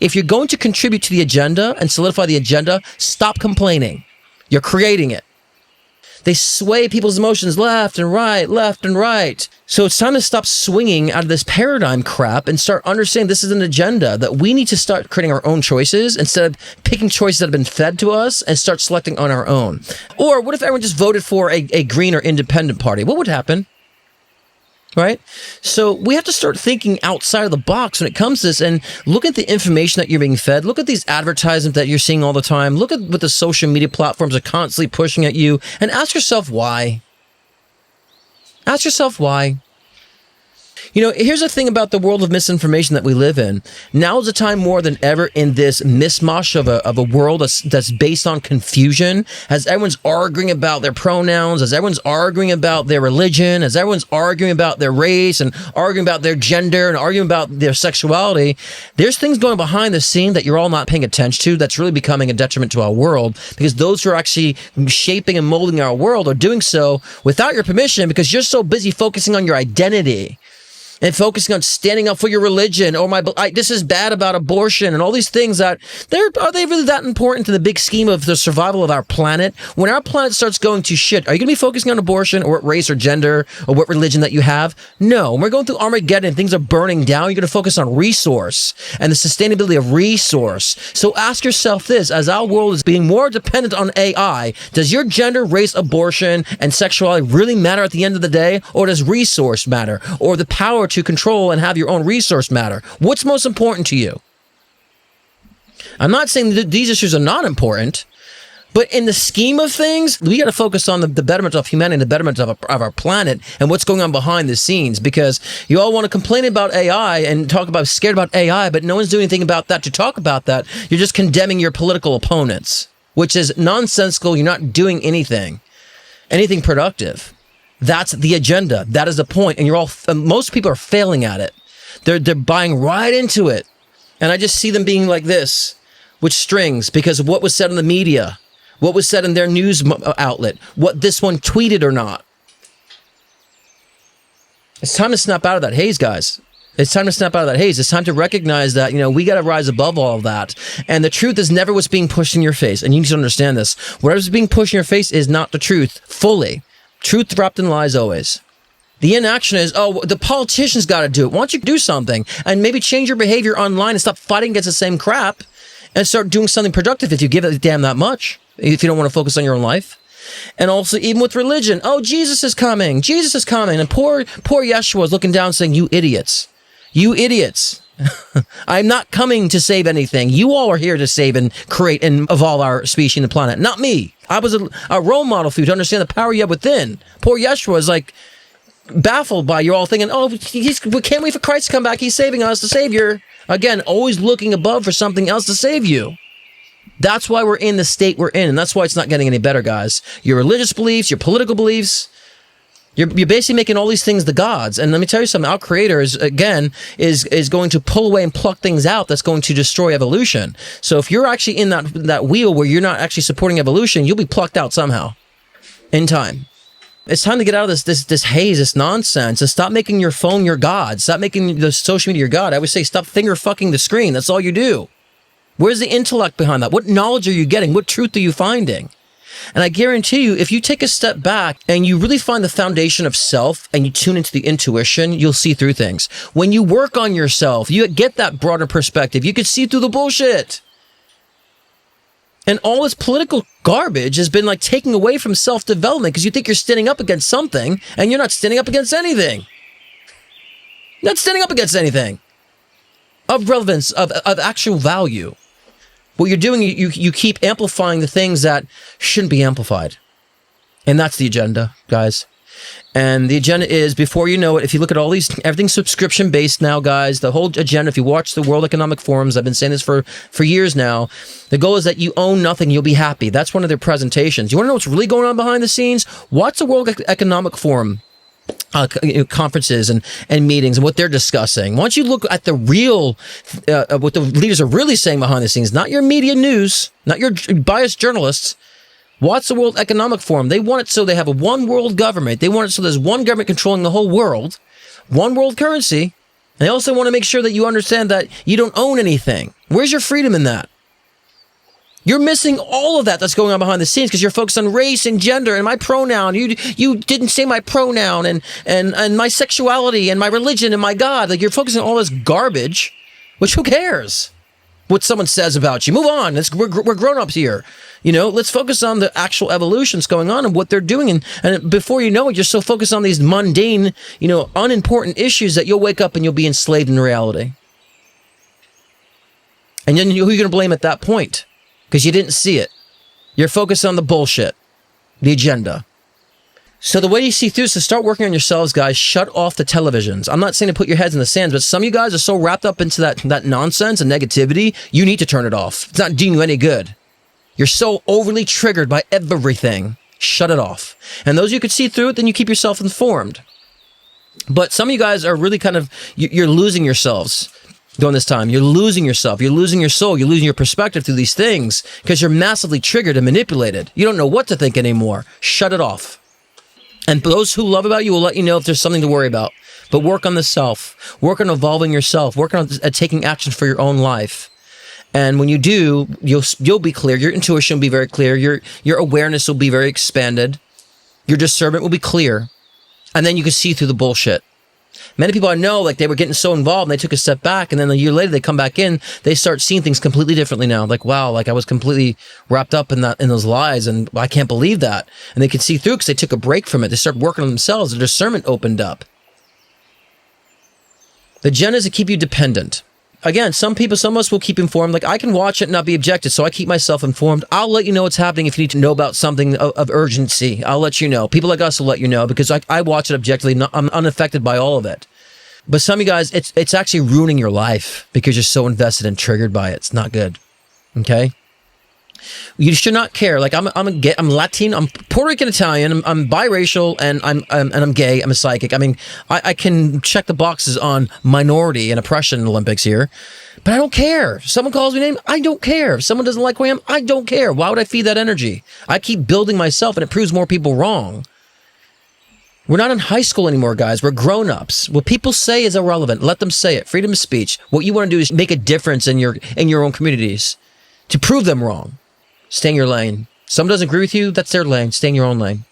if you're going to contribute to the agenda and solidify the agenda, stop complaining. You're creating it. They sway people's emotions left and right, left and right. So it's time to stop swinging out of this paradigm crap and start understanding this is an agenda, that we need to start creating our own choices instead of picking choices that have been fed to us and start selecting on our own. Or what if everyone just voted for a green or independent party? What would happen? Right? So we have to start thinking outside of the box when it comes to this and look at the information that you're being fed. Look at these advertisements that you're seeing all the time. Look at what the social media platforms are constantly pushing at you and ask yourself why. Ask yourself why. You know, here's the thing about the world of misinformation that we live in. Now is the time more than ever in this mishmash of a world that's based on confusion, as everyone's arguing about their pronouns, as everyone's arguing about their religion, as everyone's arguing about their race and arguing about their gender and arguing about their sexuality. There's things going behind the scene that you're all not paying attention to that's really becoming a detriment to our world, because those who are actually shaping and molding our world are doing so without your permission, because you're so busy focusing on your identity and focusing on standing up for your religion, or this is bad about abortion and all these things that are they really that important in the big scheme of the survival of our planet? When our planet starts going to shit, are you going to be focusing on abortion or what race or gender or what religion that you have? No. When we're going through Armageddon and things are burning down, you're going to focus on resource and the sustainability of resource. So ask yourself this, as our world is being more dependent on AI, does your gender, race, abortion, and sexuality really matter at the end of the day? Or does resource matter? Or the power to control and have your own resource matter? What's most important to you? I'm not saying that these issues are not important, but in the scheme of things, we got to focus on the betterment of humanity, the betterment of our planet, and what's going on behind the scenes. Because you all want to complain about AI and talk about scared about AI, but no one's doing anything about that to talk about that. You're just condemning your political opponents, which is nonsensical. You're not doing anything productive. That's the agenda. That is the point. And most people are failing at it. They're buying right into it. And I just see them being like this with strings because of what was said in the media, what was said in their news outlet, what this one tweeted or not. It's time to snap out of that haze, guys. It's time to snap out of that haze. It's time to recognize that, we got to rise above all of that. And the truth is never what's being pushed in your face. And you need to understand this. Whatever's being pushed in your face is not the truth fully. Truth wrapped in lies always. The inaction is, the politicians got to do it. Why don't you do something and maybe change your behavior online and stop fighting against the same crap and start doing something productive if you give a damn that much, if you don't want to focus on your own life. And also, even with religion, Jesus is coming. Jesus is coming. And poor Yeshua is looking down saying, you idiots. You idiots. I'm not coming to save anything. You all are here to save and create and evolve our species and the planet, not me. I was a role model for you to understand the power you have within. Poor Yeshua is like baffled by you all thinking, we can't wait for Christ to come back. He's saving us, the Savior. Again, always looking above for something else to save you. That's why we're in the state we're in, and that's why it's not getting any better, guys. Your religious beliefs, your political beliefs, you're basically making all these things the gods. And let me tell you something, our creator is going to pull away and pluck things out that's going to destroy evolution. So if you're actually in that wheel where you're not actually supporting evolution, you'll be plucked out somehow in time. It's time to get out of this haze, this nonsense, and stop making your phone your god. Stop making the social media your god. I would say stop finger fucking the screen. That's all you do. Where's the intellect behind that? What knowledge are you getting? What truth are you finding? And I guarantee you, if you take a step back and you really find the foundation of self and you tune into the intuition, you'll see through things. When you work on yourself, you get that broader perspective. You can see through the bullshit. And all this political garbage has been like taking away from self-development because you think you're standing up against something and you're not standing up against anything. You're not standing up against anything of relevance, of actual value. What you're doing, you keep amplifying the things that shouldn't be amplified. And that's the agenda, guys. And the agenda is, before you know it, if you look at all these, everything's subscription-based now, guys. The whole agenda, if you watch the World Economic Forums, I've been saying this for years now, the goal is that you own nothing, you'll be happy. That's one of their presentations. You want to know what's really going on behind the scenes? Watch the World Economic Forum conferences and meetings and what they're discussing. Once you look at the real, what the leaders are really saying behind the scenes, not your media news, not your biased journalists. Watch the World Economic Forum. They want it so they have a one world government. They want it so there's one government controlling the whole world, one world currency. They also want to make sure that you understand that you don't own anything. Where's your freedom in that? You're missing all of that that's going on behind the scenes because you're focused on race and gender and my pronoun. You didn't say my pronoun and my sexuality and my religion and my God. Like, you're focusing on all this garbage, which who cares what someone says about you? Move on. We're grown-ups here. Let's focus on the actual evolutions going on and what they're doing. And before you know it, you're so focused on these mundane, unimportant issues that you'll wake up and you'll be enslaved in reality. And then who are you going to blame at that point? Because you didn't see it. You're focused on the bullshit, the agenda. So the way you see through is to start working on yourselves, guys. Shut off the televisions. I'm not saying to put your heads in the sands, but some of you guys are so wrapped up into that nonsense and negativity, you need to turn it off. It's not doing you any good. You're so overly triggered by everything. Shut it off. And those you could see through it, then you keep yourself informed. But some of you guys are really you're losing yourselves during this time. You're losing yourself. You're losing your soul. You're losing your perspective through these things because you're massively triggered and manipulated. You don't know what to think anymore. Shut it off. And those who love about you will let you know if there's something to worry about. But work on the self. Work on evolving yourself. Work on taking action for your own life. And when you do, you'll be clear. Your intuition will be very clear. Your awareness will be very expanded. Your discernment will be clear. And then you can see through the bullshit. Many people I know, they were getting so involved and they took a step back, and then a year later they come back in, they start seeing things completely differently now. Wow, I was completely wrapped up in those lies, and I can't believe that. And they can see through because they took a break from it. They started working on themselves. Their discernment opened up. The agenda is to keep you dependent. Again, some of us will keep informed. I can watch it and not be objected, so I keep myself informed. I'll let you know what's happening if you need to know about something of urgency. I'll let you know. People like us will let you know because I watch it objectively. I'm unaffected by all of it. But some of you guys, it's actually ruining your life because you're so invested and triggered by it. It's not good. Okay? You should not care. I'm gay, I'm Latin, I'm Puerto Rican Italian, I'm biracial, and I'm gay. I'm a psychic. I can check the boxes on minority and oppression in the Olympics here, but I don't care. If someone calls me a name, I don't care. If someone doesn't like who I am, I don't care. Why would I feed that energy? I keep building myself, and it proves more people wrong. We're not in high school anymore, guys. We're grown-ups. What people say is irrelevant. Let them say it. Freedom of speech. What you want to do is make a difference in your own communities to prove them wrong. Stay in your lane. Someone doesn't agree with you, that's their lane. Stay in your own lane.